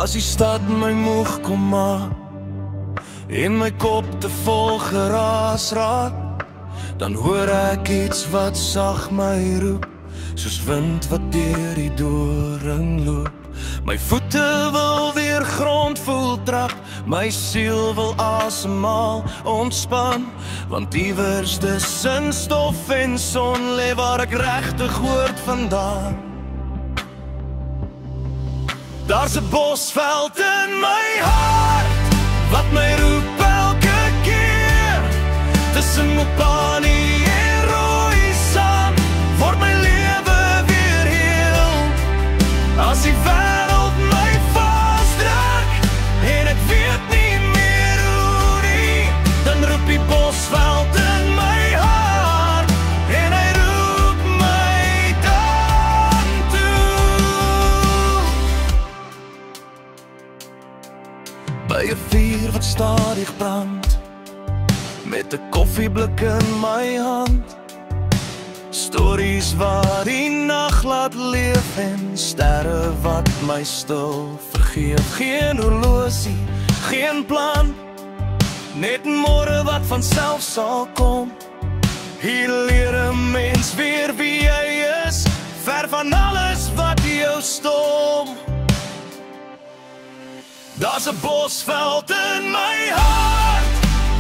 As die stad my moeg kom maak en my kop te vol geraas raak, dan hoor ek iets wat sag my roep, soos wind wat deur die doring loop. My voete wil weer grond voel trap, my siel wil asemhaal, ontspan, want iewers tussen stof en son lê waar ek regtig hoort vandaan. Daar's 'n bosveld in my hart, wat my roep elke keer, tussen Mopani en Rooisand, word my lewe weer heel. As die wêreld my vasdruk, en ek weet nie meer hoe nie, dan roep die bosveld in my hart, en hy roep my dan toe. By 'n vuur wat stadig brand, met 'n koffieblik in my hand, stories wat die nag laat leef en sterre wat my stil vergeef. Geen horlosie, geen plan, net môre wat vanself sal kom. Hier leer 'n mens weer wie hy is, ver van alles wat jou stom. Daar's 'n bosveld in my hart,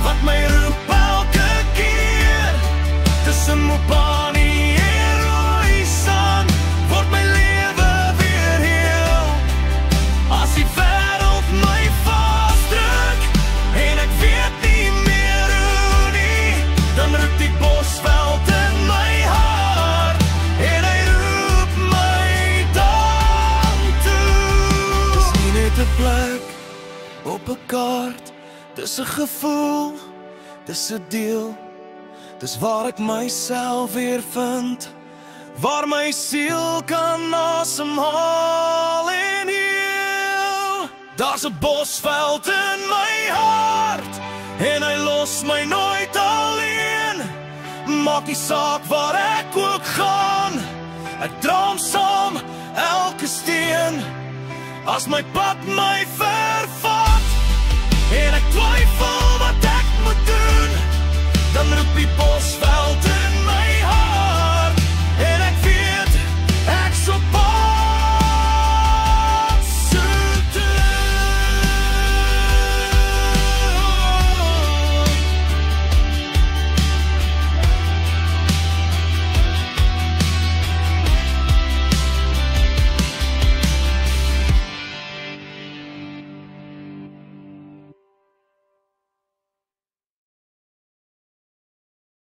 wat my roep elke keer, tussen Mopani en Rooisand, word my lewe weer heel. As die wêreld my vasdruk, en ek weet nie meer hoe nie, dan roep die bosveld in my hart, en hy roep my dan toe. Dis nie net 'n plek op 'n kaart, dis 'n gevoel, dis 'n deel, dis waar ek myself weer vind, waar my siel kan asemhaal en heel. Daar's 'n bosveld in my hart, en hy los my nooit alleen. Maak nie saak waar ek ook gaan, ek dra hom saam elke steen. As my pad my